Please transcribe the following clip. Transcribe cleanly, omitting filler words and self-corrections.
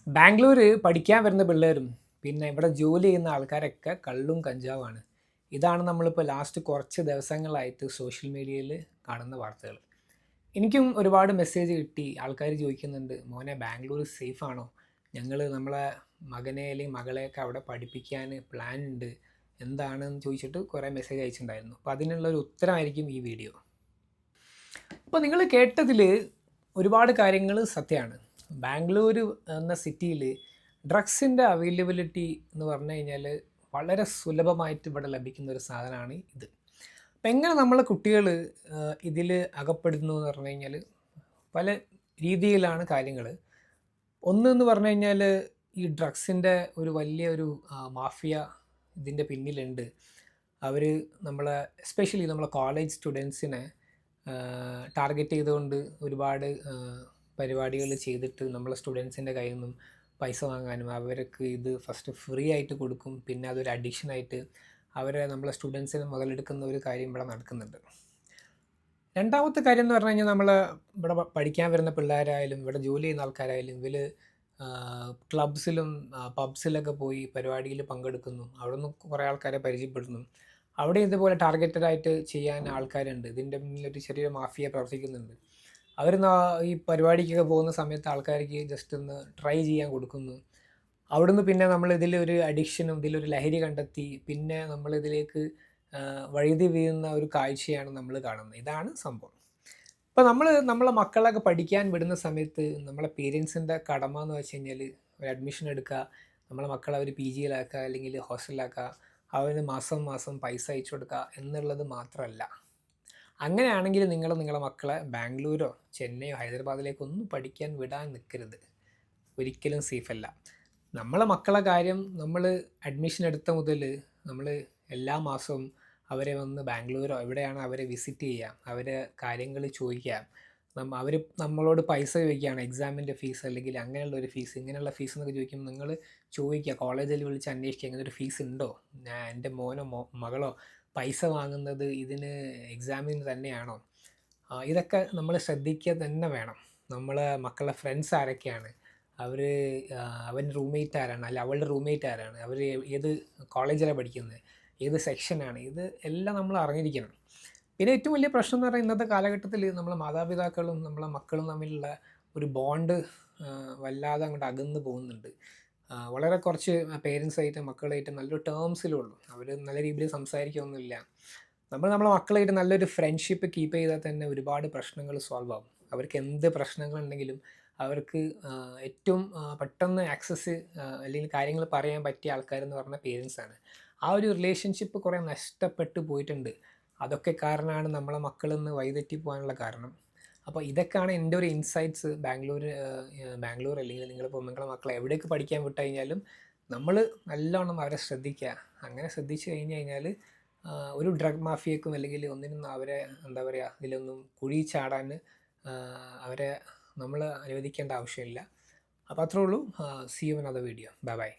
ബാംഗ്ലൂർ പഠിക്കാൻ വരുന്ന പിള്ളേരും പിന്നെ ഇവിടെ ജോലി ചെയ്യുന്ന ആൾക്കാരൊക്കെ കള്ളും കഞ്ചാവാണ്. ഇതാണ് നമ്മളിപ്പോൾ ലാസ്റ്റ് കുറച്ച് ദിവസങ്ങളായിട്ട് സോഷ്യൽ മീഡിയയിൽ കാണുന്ന വാർത്തകൾ. എനിക്കും ഒരുപാട് മെസ്സേജ് കിട്ടി. ആൾക്കാർ ചോദിക്കുന്നുണ്ട്, മോനെ ബാംഗ്ലൂർ സേഫ് ആണോ? ഞങ്ങൾ നമ്മളെ മകനെ അല്ലെങ്കിൽ മകളെയൊക്കെ അവിടെ പഠിപ്പിക്കാൻ പ്ലാൻ ഉണ്ട്, എന്താണെന്ന് ചോദിച്ചിട്ട് കുറേ മെസ്സേജ് അയച്ചിട്ടുണ്ടായിരുന്നു. അപ്പോൾ അതിനുള്ള ഒരു ഉത്തരമായിരിക്കും ഈ വീഡിയോ. അപ്പോൾ നിങ്ങൾ കേട്ടതിൽ ഒരുപാട് കാര്യങ്ങൾ സത്യമാണ്. ബാംഗ്ലൂർ എന്ന സിറ്റിയിൽ ഡ്രഗ്സിൻ്റെ അവൈലബിലിറ്റി എന്ന് പറഞ്ഞു കഴിഞ്ഞാൽ വളരെ സുലഭമായിട്ട് ഇവിടെ ലഭിക്കുന്ന ഒരു സാധനമാണ് ഇത്. അപ്പം എങ്ങനെ നമ്മളെ കുട്ടികൾ ഇതിൽ അകപ്പെടുന്നു എന്ന് പറഞ്ഞു കഴിഞ്ഞാൽ പല രീതിയിലാണ് കാര്യങ്ങൾ. ഒന്നെന്ന് പറഞ്ഞു കഴിഞ്ഞാൽ ഈ ഡ്രഗ്സിൻ്റെ ഒരു വലിയൊരു മാഫിയ ഇതിൻ്റെ പിന്നിലുണ്ട്. അവർ നമ്മളെ എസ്പെഷ്യലി നമ്മളെ കോളേജ് സ്റ്റുഡൻസിനെ ടാർഗറ്റ് ചെയ്തുകൊണ്ട് ഒരുപാട് പരിപാടികൾ ചെയ്തിട്ട് നമ്മളെ സ്റ്റുഡൻസിൻ്റെ കയ്യിൽ നിന്നും പൈസ വാങ്ങാനും അവർക്ക് ഇത് ഫസ്റ്റ് ഫ്രീ ആയിട്ട് കൊടുക്കും, പിന്നെ അതൊരു അഡിക്ഷനായിട്ട് അവരെ നമ്മളെ സ്റ്റുഡൻസിനെ മുതലെടുക്കുന്ന ഒരു കാര്യം ഇവിടെ നടക്കുന്നുണ്ട്. രണ്ടാമത്തെ കാര്യം എന്ന് പറഞ്ഞു കഴിഞ്ഞാൽ നമ്മൾ ഇവിടെ പഠിക്കാൻ വരുന്ന പിള്ളേരായാലും ഇവിടെ ജോലി ചെയ്യുന്ന ആൾക്കാരായാലും ഇവർ ക്ലബ്സിലും പബ്സിലൊക്കെ പോയി പരിപാടിയിൽ പങ്കെടുക്കുന്നു. അവിടെ നിന്ന് കുറേ ആൾക്കാരെ പരിചയപ്പെടുന്നു. അവിടെ ഇതുപോലെ ടാർഗറ്റഡായിട്ട് ചെയ്യാൻ ആൾക്കാരുണ്ട്. ഇതിൻ്റെ മുന്നിലൊരു ചെറിയൊരു മാഫിയ പ്രവർത്തിക്കുന്നുണ്ട്. അവർ ഈ പരിപാടിക്കൊക്കെ പോകുന്ന സമയത്ത് ആൾക്കാർക്ക് ജസ്റ്റ് ഒന്ന് ട്രൈ ചെയ്യാൻ കൊടുക്കുന്നു. അവിടുന്ന് പിന്നെ നമ്മൾ ഇതിലൊരു അഡിക്ഷനും ഇതിലൊരു ലഹരി കണ്ടെത്തി പിന്നെ നമ്മളിതിലേക്ക് വഴുതി വീഴുന്ന ഒരു കാഴ്ചയാണ് നമ്മൾ കാണുന്നത്. ഇതാണ് സംഭവം. ഇപ്പോൾ നമ്മളെ മക്കളൊക്കെ പഠിക്കാൻ വിടുന്ന സമയത്ത് നമ്മളെ പേരൻസിൻ്റെ കടമ എന്ന് വെച്ച് കഴിഞ്ഞാൽ ഒരു അഡ്മിഷൻ എടുക്കുക, നമ്മളെ മക്കളെ അവർ പി ജിയിലാക്കുക അല്ലെങ്കിൽ ഹോസ്റ്റലിലാക്കുക, അവന് മാസം മാസം പൈസ അയച്ചു കൊടുക്കുക എന്നുള്ളത് മാത്രമല്ല. അങ്ങനെയാണെങ്കിൽ നിങ്ങളെ മക്കളെ ബാംഗ്ലൂരോ ചെന്നൈയോ ഹൈദരാബാദിലേക്കൊന്നും പഠിക്കാൻ വിടാൻ നിൽക്കരുത്. ഒരിക്കലും സേഫല്ല. നമ്മളെ മക്കളെ കാര്യം നമ്മൾ അഡ്മിഷൻ എടുത്ത മുതൽ നമ്മൾ എല്ലാ മാസവും അവരെ വന്ന് ബാംഗ്ലൂരോ എവിടെയാണ് അവരെ വിസിറ്റ് ചെയ്യുക, അവരെ കാര്യങ്ങൾ ചോദിക്കുക. അവർ നമ്മളോട് പൈസ ചോദിക്കുകയാണ്, എക്സാമിൻ്റെ ഫീസ് അല്ലെങ്കിൽ അങ്ങനെയുള്ളൊരു ഫീസ് ഇങ്ങനെയുള്ള ഫീസ് എന്നൊക്കെ ചോദിക്കുമ്പോൾ നിങ്ങൾ ചോദിക്കുക, കോളേജിൽ വിളിച്ച് അന്വേഷിക്കുക, ഇങ്ങനെ ഒരു ഫീസ് ഉണ്ടോ, എൻ്റെ മോനോ മകളോ പൈസ വാങ്ങുന്നത് ഇതിന് എക്സാമിന് തന്നെയാണോ? ഇതൊക്കെ നമ്മൾ ശ്രദ്ധിക്കുക തന്നെ വേണം. നമ്മളെ മക്കളുടെ ഫ്രണ്ട്സ് ആരൊക്കെയാണ്, അവൻ റൂംമേറ്റ് ആരാണ്, അല്ല അവളുടെ റൂംമേറ്റ് ആരാണ്, അവർ ഏത് കോളേജിലാണ് പഠിക്കുന്നത്, ഏത് സെക്ഷനാണ്, ഇത് എല്ലാം നമ്മൾ അറിഞ്ഞിരിക്കണം. പിന്നെ ഏറ്റവും വലിയ പ്രശ്നം എന്ന് പറഞ്ഞാൽ ഇന്നത്തെ കാലഘട്ടത്തിൽ നമ്മളെ മാതാപിതാക്കളും നമ്മളെ മക്കളും തമ്മിലുള്ള ഒരു ബോണ്ട് വല്ലാതെ അങ്ങോട്ട് അകന്ന് പോകുന്നുണ്ട്. വളരെ കുറച്ച് പേരൻസായിട്ട് മക്കളായിട്ട് നല്ലൊരു ടേംസിലുള്ളൂ. അവർ നല്ല രീതിയിൽ സംസാരിക്കുകയൊന്നുമില്ല. നമ്മളെ മക്കളായിട്ട് നല്ലൊരു ഫ്രണ്ട്ഷിപ്പ് കീപ്പ് ചെയ്താൽ തന്നെ ഒരുപാട് പ്രശ്നങ്ങൾ സോൾവ് ആകും. അവർക്ക് എന്ത് പ്രശ്നങ്ങളുണ്ടെങ്കിലും അവർക്ക് ഏറ്റവും പെട്ടെന്ന് ആക്സസ് അല്ലെങ്കിൽ കാര്യങ്ങൾ പറയാൻ പറ്റിയ ആൾക്കാരെന്ന് പറഞ്ഞാൽ പേരൻസാണ്. ആ ഒരു റിലേഷൻഷിപ്പ് കുറേ നഷ്ടപ്പെട്ടു പോയിട്ടുണ്ട്. അതൊക്കെ കാരണമാണ് നമ്മളെ മക്കളിന്ന് വഴിതെറ്റി പോകാനുള്ള കാരണം. അപ്പോൾ ഇതൊക്കെയാണ് എൻ്റെ ഒരു ഇൻസൈറ്റ്സ്. ബാംഗ്ലൂർ അല്ലെങ്കിൽ നിങ്ങളിപ്പോൾ നിങ്ങളുടെ മക്കളെ എവിടേക്ക് പഠിക്കാൻ വിട്ട് കഴിഞ്ഞാലും നമ്മൾ നല്ലോണം അവരെ ശ്രദ്ധിക്കുക. അങ്ങനെ ശ്രദ്ധിച്ചു കഴിഞ്ഞാൽ ഒരു ഡ്രഗ് മാഫിയക്കും അല്ലെങ്കിൽ ഒന്നിനും അവരെ എന്താ പറയുക ഇതിലൊന്നും കുഴി ചാടാൻ അവരെ നമ്മൾ അനുവദിക്കേണ്ട ആവശ്യമില്ല. അപ്പോൾ അത്രേ ഉള്ളൂ. See you in other video. Bye by.